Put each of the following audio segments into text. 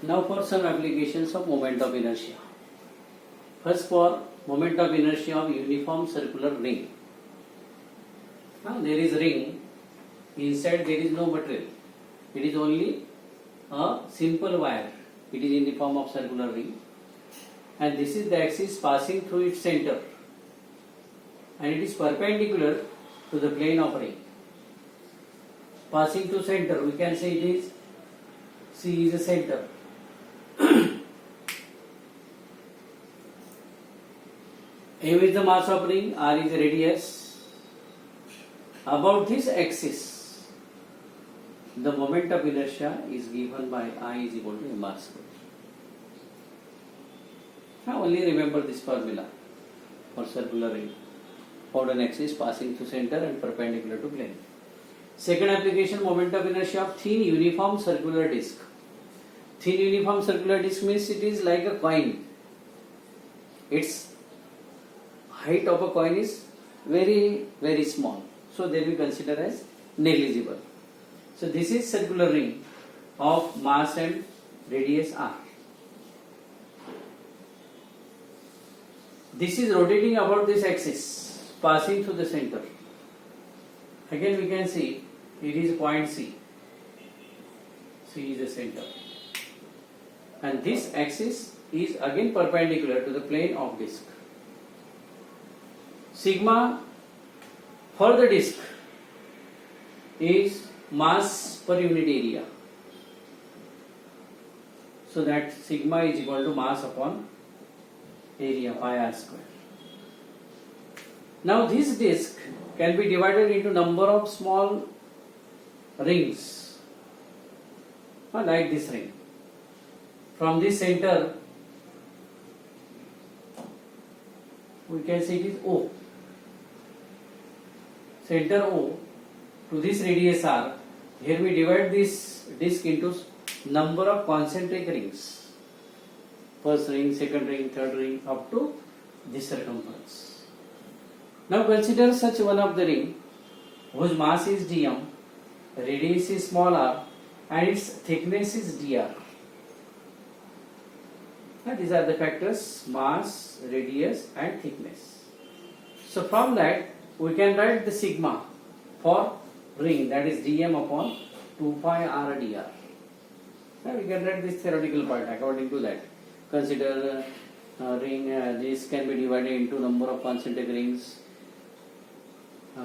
Now for some applications of moment of inertia. First, for moment of inertia of uniform circular ring. Now there is ring, inside there is no material. It is only a simple wire. It is in the form of circular ring. And this is the axis passing through its center. And it is perpendicular to the plane of ring. Passing to center, we can say it is C is a center. M is the mass of ring, R is the radius. About this axis, the moment of inertia is given by I is equal to mr square. Now only remember this formula for circular ring. For an axis passing through center and perpendicular to plane. Second application, moment of inertia of thin uniform circular disc. Thin uniform circular disc means it is like a coin. Its height of a coin is very, very small. So they will consider as negligible. So this is circular ring of mass and radius r. This is rotating about this axis, passing through the center. Again we can see it is point C. C is the center. And this axis is again perpendicular to the plane of disc. Sigma for the disc is mass per unit area. So that sigma is equal to mass upon area pi r square. Now this disc can be divided into number of small rings, like this ring. From this center we can say it is O. Center O to this radius r. Here we divide this disc into number of concentric rings. First ring, second ring, third ring, up to this circumference. Now consider such one of the ring whose mass is dm, radius is small r, and its thickness is dr. And these are the factors: mass, radius, and thickness. So from that we can write the sigma for ring, that is dm upon 2 pi r dr. Now we can write this theoretical part according to that. Consider ring, this can be divided into number of concentric rings.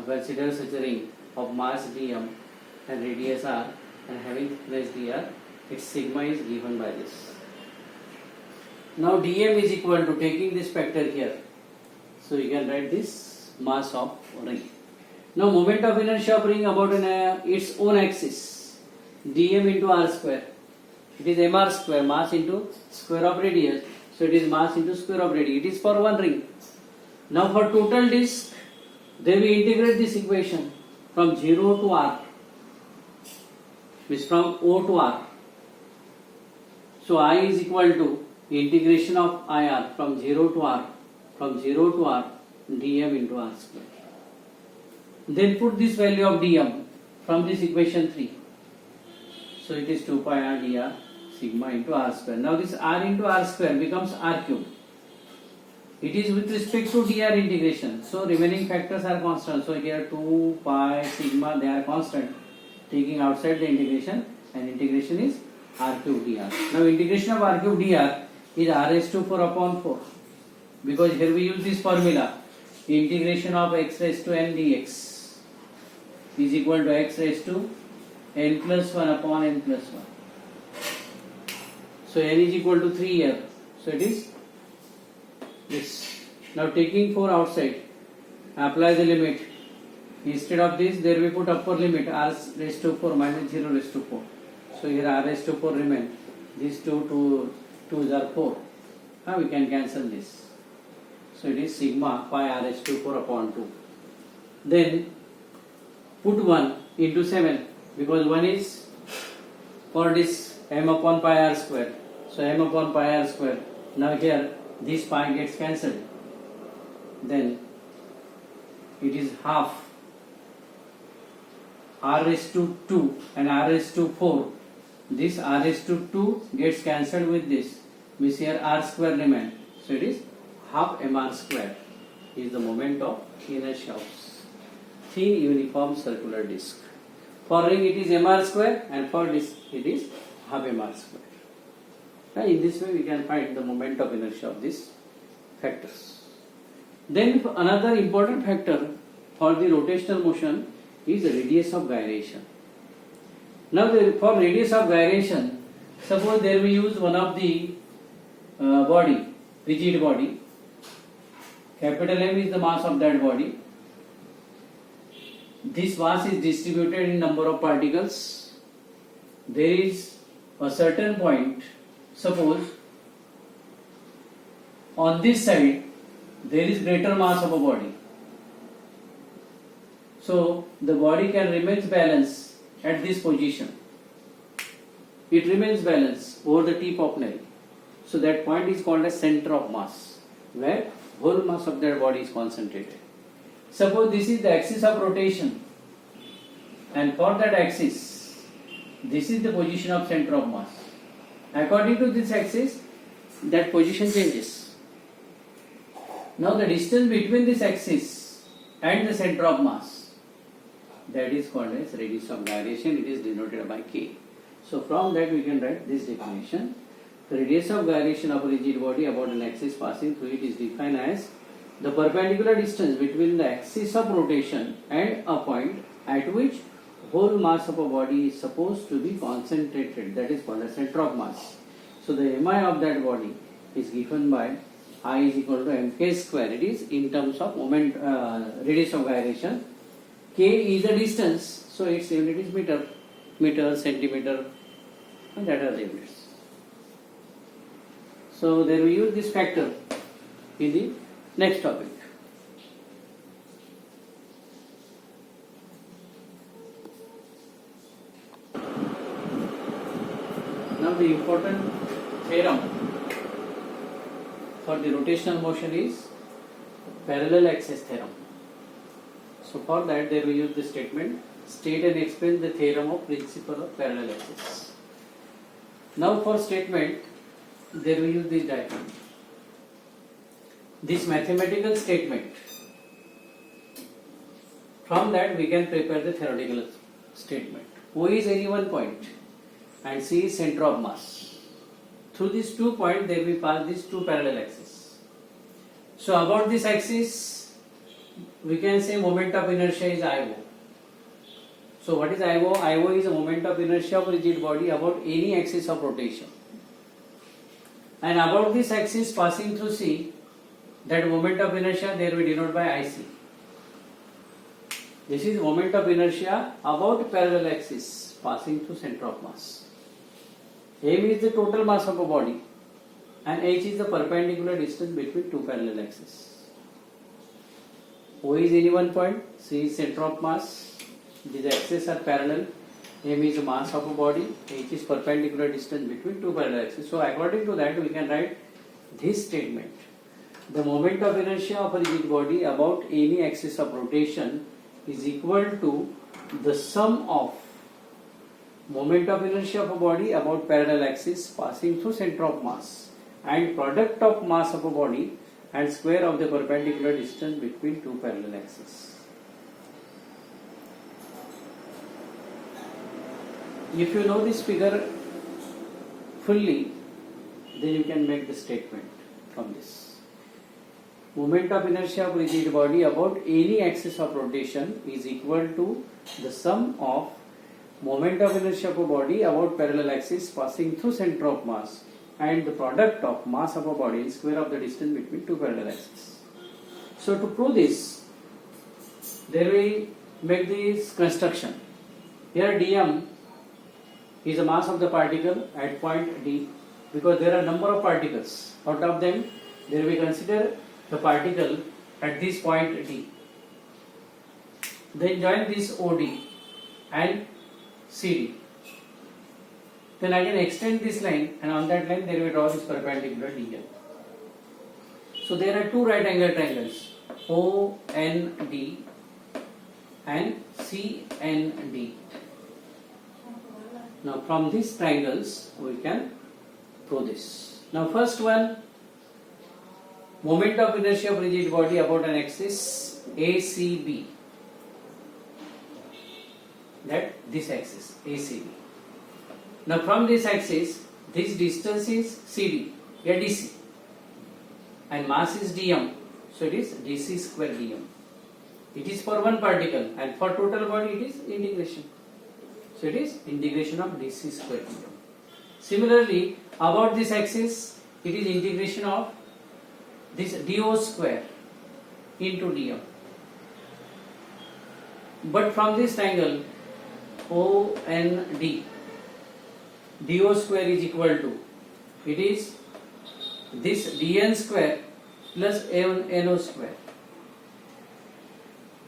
Consider such a ring of mass dm and radius r and having thickness dr. Its sigma is given by this. Now dm is equal to, taking this factor here, so you can write this mass of ring. Now moment of inertia of ring about its own axis, dm into r square. It is mr square, mass into square of radius. So it is mass into square of radius. It is for one ring. Now for total disc, then we integrate this equation from 0 to r, means from O to r. So I is equal to integration of IR from 0 to r, dm into r square. Then put this value of dm from this equation 3. So it is 2 pi r dr sigma into r square. Now this r into r square becomes r cube. It is with respect to dr integration. So remaining factors are constant. So here 2 pi sigma, they are constant. Taking outside the integration, and integration is r cube dr. Now integration of r cube dr is r raised to 4 upon 4. Because here we use this formula. Integration of x raised to n dx is equal to x raised to n plus 1 upon n plus 1. So n is equal to 3 here. So it is this. Now taking 4 outside, apply the limit. Instead of this, there we put upper limit r raised to 4 minus 0 raised to 4. So here r raised to 4 remain. These 2's are 4. Now we can cancel this. So it is sigma pi r raised to 4 upon 2. Then put 1 into 7, because 1 is for this m upon pi r square. So m upon pi r square. Now here this pi gets cancelled. Then it is half r raised to 2 and r raised to 4 This r is to 2 gets cancelled with this, means here r square remain. So it is half mr square is the moment of inertia of thin uniform circular disc. For ring it is mr square and for disc it is half mr square. In this way we can find the moment of inertia of these factors. Then another important factor for the rotational motion is the radius of gyration. Now for radius of gyration, suppose there we use one of the body, rigid body. Capital M is the mass of that body. This mass is distributed in number of particles. There is a certain point, suppose on this side there is greater mass of a body. So the body can remain balanced at this position. It remains balanced over the tip of nail. So that point is called as center of mass, where whole mass of that body is concentrated. Suppose this is the axis of rotation, and for that axis, this is the position of center of mass. According to this axis, that position changes. Now the distance between this axis and the center of mass, that is called as radius of gyration. It is denoted by K. So from that we can write this definition. The radius of gyration of a rigid body about an axis passing through it is defined as the perpendicular distance between the axis of rotation and a point at which whole mass of a body is supposed to be concentrated. That is called as center of mass. So the mi of that body is given by I is equal to mk square. It is in terms of moment radius of gyration. K is the distance, so its unit is meter, centimeter, and that are the units. So there we use this factor in the next topic. Now the important theorem for the rotational motion is parallel axis theorem. So for that there we use the statement, state and explain the theorem of principle of parallel axis. Now for statement, there we use this diagram. This mathematical statement. From that we can prepare the theoretical statement. O is any one point and C is center of mass. Through these 2 points there we pass these 2 parallel axes. So about this axis we can say moment of inertia is IO. So what is IO? IO is a moment of inertia of rigid body about any axis of rotation. And about this axis passing through C, that moment of inertia there we denote by IC. This is moment of inertia about parallel axis passing through center of mass. M is the total mass of a body and H is the perpendicular distance between 2 parallel axes. O is any one point, C is center of mass, these axes are parallel, M is the mass of a body, H is perpendicular distance between 2 parallel axes. So according to that we can write this statement. The moment of inertia of a rigid body about any axis of rotation is equal to the sum of moment of inertia of a body about parallel axis passing through center of mass and product of mass of a body and square of the perpendicular distance between 2 parallel axes. If you know this figure fully, then you can make the statement from this. Moment of inertia of rigid body about any axis of rotation is equal to the sum of moment of inertia of a body about parallel axis passing through center of mass and the product of mass of a body and square of the distance between 2 parallel axes. So to prove this, there we make this construction. Here dm is the mass of the particle at point D, because there are number of particles. Out of them, there we consider the particle at this point D. Then join this OD and CD. Then I can extend this line, and on that line there we draw this perpendicular DL. So there are 2 right angle triangles, OND and CND. Now from these triangles we can prove this. Now first one, moment of inertia of rigid body about an axis ACB. That this axis ACB. Now from this axis, this distance is CD, a DC, and mass is dm, so it is dc square dm. It is for one particle, and for total body it is integration. So it is integration of dc square dm. Similarly, about this axis, it is integration of this do square into dm. But from this triangle OND, do square is equal to, it is this dn square plus no square.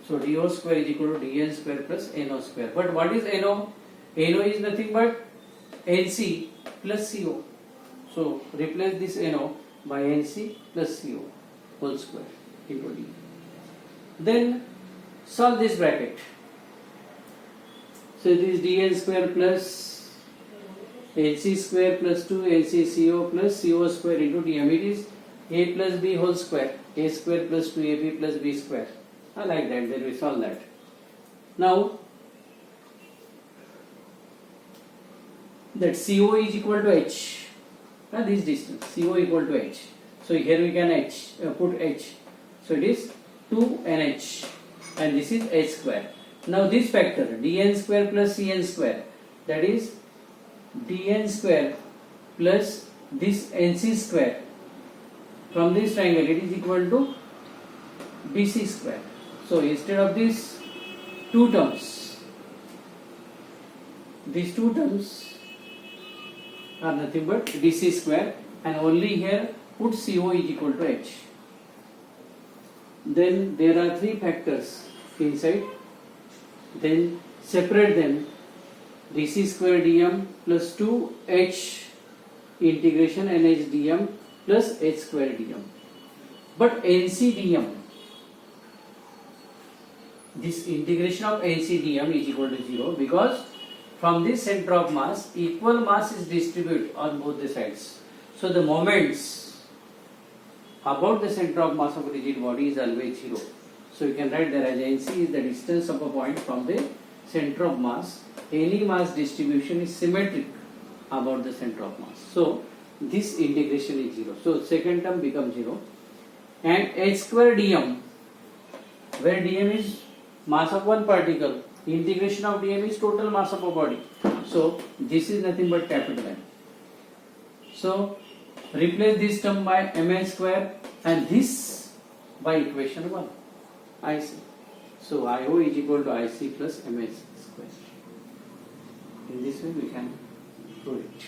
So do square is equal to dn square plus no square. But what is no? No is nothing but nc plus co. So replace this no by nc plus co whole square into d. Then solve this bracket. So this dn square plus nc square plus 2 nc co plus co square into dm. It is a plus b whole square, a square plus 2ab plus b square. I like that, then we solve that. Now that co is equal to h, this distance co equal to h. So here we can put h. So it is 2nh, and this is h square. Now this factor dn square plus cn square, that is dn square plus this nc square, from this triangle it is equal to dc square. So instead of these two terms, these two terms are nothing but dc square, and only here put co is equal to h. Then there are three factors inside, then separate them, dc square dm plus 2h integration nh dm plus h square dm. But nc dm, this integration of nc dm is equal to 0, because from this center of mass, equal mass is distributed on both the sides. So the moments about the center of mass of a rigid body is always 0. So you can write there as nc is the distance of a point from the center of mass. Any mass distribution is symmetric about the center of mass. So this integration is 0. So second term becomes 0. And h square dm, where dm is mass of one particle, integration of dm is total mass of a body. So this is nothing but capital M. So replace this term by mn square and this by equation 1, IC. So IO is equal to IC plus ms square. In this way we can prove it.